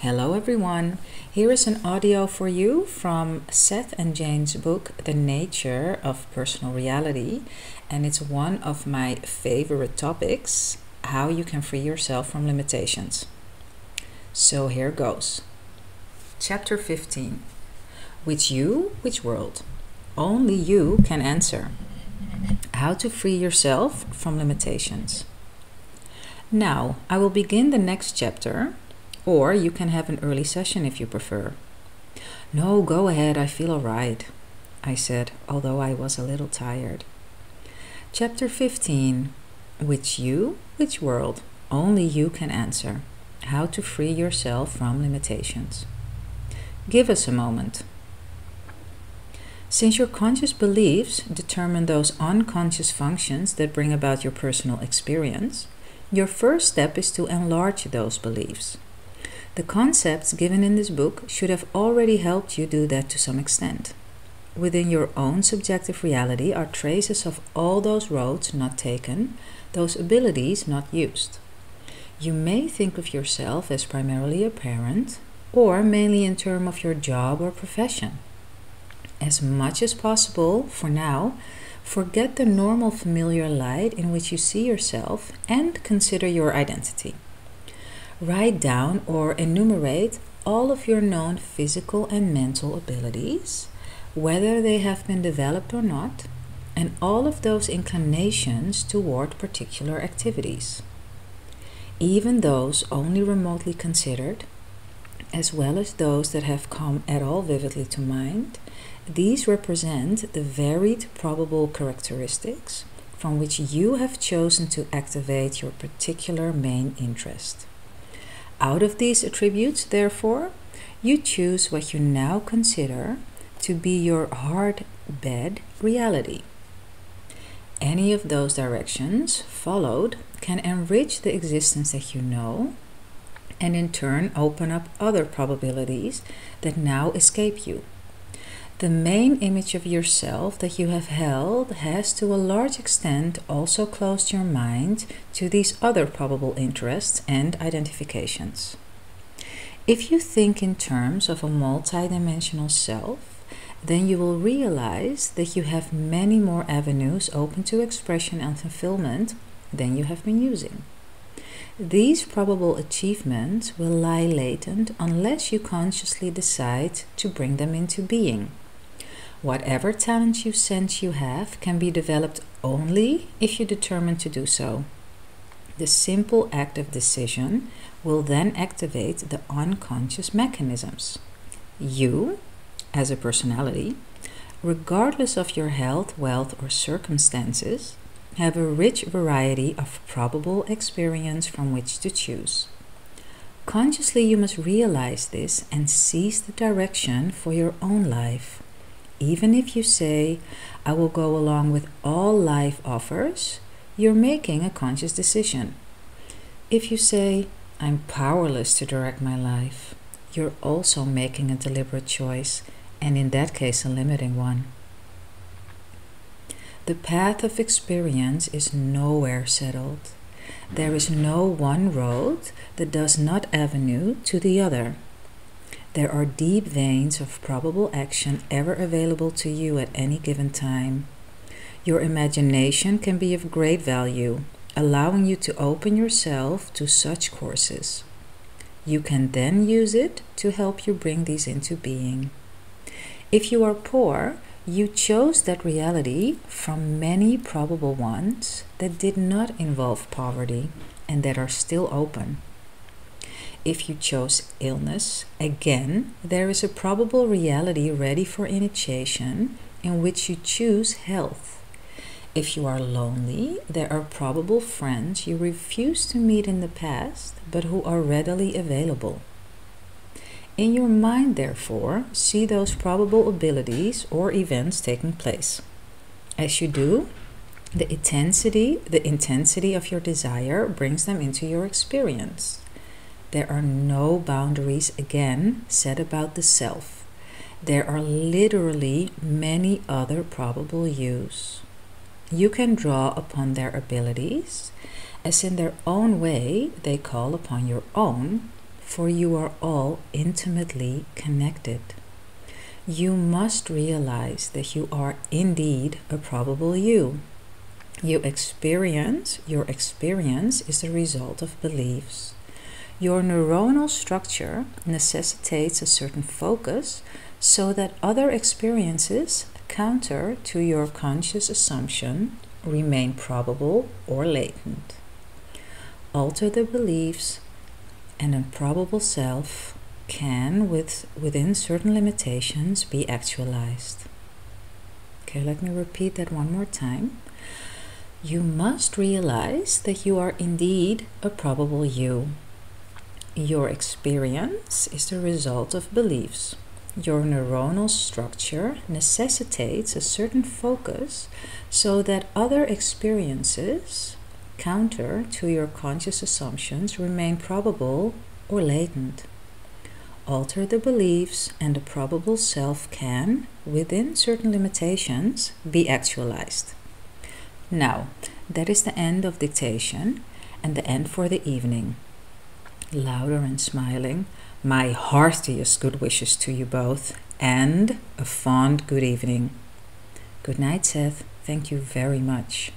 Hello everyone, here is an audio for you from Seth and Jane's book, The Nature of Personal Reality, and it's one of my favorite topics, how you can free yourself from limitations. So here goes. Chapter 15. Which world? Only you can answer. How to free yourself from limitations. Now, I will begin the next chapter, or you can have an early session if you prefer. No, go ahead, I feel alright, I said, although I was a little tired. Chapter 15. Which world? Only you can answer. How to free yourself from limitations. Give us a moment. Since your conscious beliefs determine those unconscious functions that bring about your personal experience, your first step is to enlarge those beliefs. The concepts given in this book should have already helped you do that to some extent. Within your own subjective reality are traces of all those roads not taken, those abilities not used. You may think of yourself as primarily a parent, or mainly in terms of your job or profession. As much as possible, for now, forget the normal familiar light in which you see yourself and consider your identity. Write down or enumerate all of your known physical and mental abilities, whether they have been developed or not, and all of those inclinations toward particular activities. Even those only remotely considered, as well as those that have come at all vividly to mind, these represent the varied probable characteristics from which you have chosen to activate your particular main interest. Out of these attributes, therefore, you choose what you now consider to be your hard-bed reality. Any of those directions followed can enrich the existence that you know, and in turn open up other probabilities that now escape you. The main image of yourself that you have held has to a large extent also closed your mind to these other probable interests and identifications. If you think in terms of a multidimensional self, then you will realize that you have many more avenues open to expression and fulfillment than you have been using. These probable achievements will lie latent unless you consciously decide to bring them into being. Whatever talent you sense you have can be developed only if you determine to do so. The simple act of decision will then activate the unconscious mechanisms. You, as a personality, regardless of your health, wealth, or circumstances, have a rich variety of probable experience from which to choose. Consciously, you must realize this and seize the direction for your own life. Even if you say, I will go along with all life offers, you're making a conscious decision. If you say, I'm powerless to direct my life, you're also making a deliberate choice, and in that case a limiting one. The path of experience is nowhere settled. There is no one road that does not avenue to the other. There are deep veins of probable action ever available to you at any given time. Your imagination can be of great value, allowing you to open yourself to such courses. You can then use it to help you bring these into being. If you are poor, you chose that reality from many probable ones that did not involve poverty and that are still open. If you chose illness, again, there is a probable reality ready for initiation in which you choose health. If you are lonely, there are probable friends you refused to meet in the past, but who are readily available. In your mind, therefore, see those probable abilities or events taking place. As you do, the intensity of your desire brings them into your experience. There are no boundaries again set about the self. There are literally many other probable yous. You can draw upon their abilities, as in their own way they call upon your own, for you are all intimately connected. You must realize that you are indeed a probable you. Your experience is the result of beliefs. Your neuronal structure necessitates a certain focus so that other experiences counter to your conscious assumption remain probable or latent. Alter the beliefs, and a probable self can, within certain limitations, be actualized. Okay, let me repeat that one more time. You must realize that you are indeed a probable you. Your experience is the result of beliefs. Your neuronal structure necessitates a certain focus so that other experiences counter to your conscious assumptions remain probable or latent. Alter the beliefs, and the probable self can, within certain limitations, be actualized. Now, that is the end of dictation and the end for the evening. Louder and smiling, my heartiest good wishes to you both, and a fond good evening. Good night, Seth. Thank you very much.